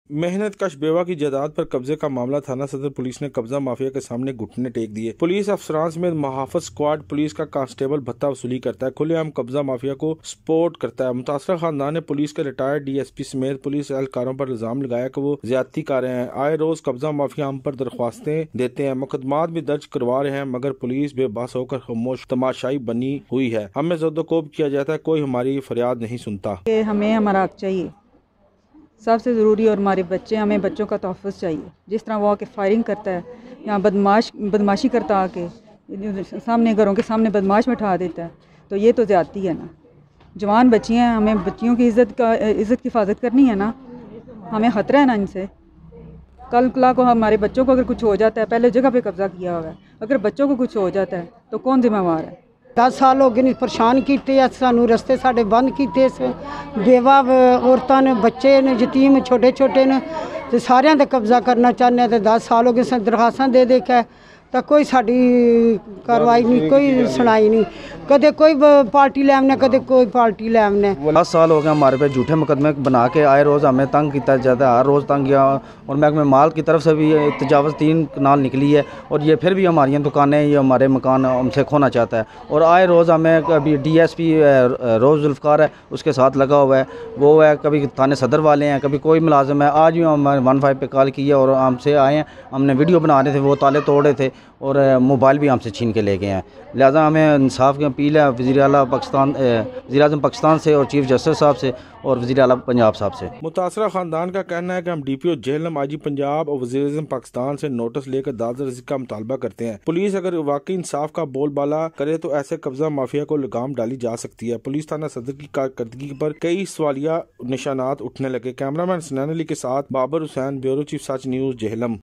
محنت کش بیوہ کی جائیداد پر قبضے کا معاملہ تھانہ صدر پولیس نے قبضہ مافیا کے سامنے گھٹنے ٹیک دیے۔ پولیس افسران سمیت محافظ اسکواڈ پولیس کا کانسٹیبل بھتہ وصولی کرتا ہے، کھلے عام قبضہ مافیا کو سپورٹ کرتا ہے۔ متاثرہ خاندان نے پولیس کے ریٹائرڈ ڈی ایس پی سمیت پولیس اہلکاروں پر الزام لگایا کہ وہ زیادتی کر رہے ہیں، آئے روز قبضہ مافیا ہم پر درخواستیں دیتے ہیں، مقدمات بھی درج کروا رہے ہیں، مگر پولیس بے بس ہو کر خاموش تماشائی بنی ہوئی ہے۔ ہمیں زد و کوب کیا جاتا ہے، کوئی ہماری فریاد نہیں سنتا۔ ہمیں ہمارا حق چاہیے، سب سے ضروری، اور ہمارے بچے، ہمیں بچوں کا تحفظ چاہیے۔ جس طرح وہ آ کے فائرنگ کرتا ہے، یہاں بدماشی کرتا آ کے سامنے گھروں کے سامنے بدماش بٹھا دیتا ہے، تو یہ تو زیادتی ہے نا۔ جوان بچی ہیں، ہمیں بچیوں کی عزت کی حفاظت کرنی ہے نا، ہمیں خطرہ ہے نا ان سے۔ کل کو ہمارے بچوں کو اگر کچھ ہو جاتا ہے، پہلے جگہ پہ قبضہ کیا ہوا ہے، اگر بچوں کو کچھ ہو جاتا ہے تو کون ذمہ وار ہے؟ 10 سال ہو گئے پریشان کیتے، سانو رستے ساڈے بند کیتے، بیوہ عورتاں نے، بچے نے، یتیم چھوٹے چھوٹے نے، تے ساریاں تے قبضہ کرنا چاہنے ہیں۔ تے 10 سال ہو گئے درخواستاں دے کے تو کوئی ساڈی کاروائی نہیں، کوئی سنائی نہیں، کدے کوئی پارٹی لے آنے، کدے کوئی پارٹی لے آنے۔ 10 سال ہو گئے ہمارے پہ جھوٹے مقدمے بنا کے آئے روز ہمیں تنگ کیتا جاتا ہے، ہر روز تنگ کیا، اور محکمہ مال کی طرف سے بھی تجاوز 3 کنال نکلی ہے، اور یہ پھر بھی ہماری دکانیں، یہ ہمارے مکان ہم سے کھونا چاہتا ہے، اور آئے روز ہمیں کبھی ڈی ایس پی روز ذوالفقار ہے اس کے ساتھ لگا ہوا ہے، وہ ہے کبھی تھانے صدر والے ہیں، کبھی کوئی ملازم ہے۔ آج بھی ہم 15 پہ کال کی ہے اور ہم سے آئے ہیں، ہم نے ویڈیو بنا رہے تھے، وہ تالے توڑ رہے تھے اور موبائل بھی ہم سے چھین کے لے گئے ہیں۔ لہٰذا ہمیں انصاف کی اپیل ہے وزیر اعظم پاکستان سے اور چیف جسٹس صاحب سے اور وزیر اعلیٰ پنجاب صاحب سے۔ متاثرہ خاندان کا کہنا ہے کہ ہم ڈی پی او جہلم، آئی جی پنجاب اور وزیر اعظم پاکستان سے نوٹس لے کر داد رسی کا مطالبہ کرتے ہیں۔ پولیس اگر واقعی انصاف کا بول بالا کرے تو ایسے قبضہ مافیا کو لگام ڈالی جا سکتی ہے۔ پولیس تھانہ صدر کی کارکردگی پر کئی سوالیہ نشانات اٹھنے لگے۔ کیمرہ مین سنین علی کے ساتھ بابر حسین، بیورو چیف سچ نیوز، جہلم۔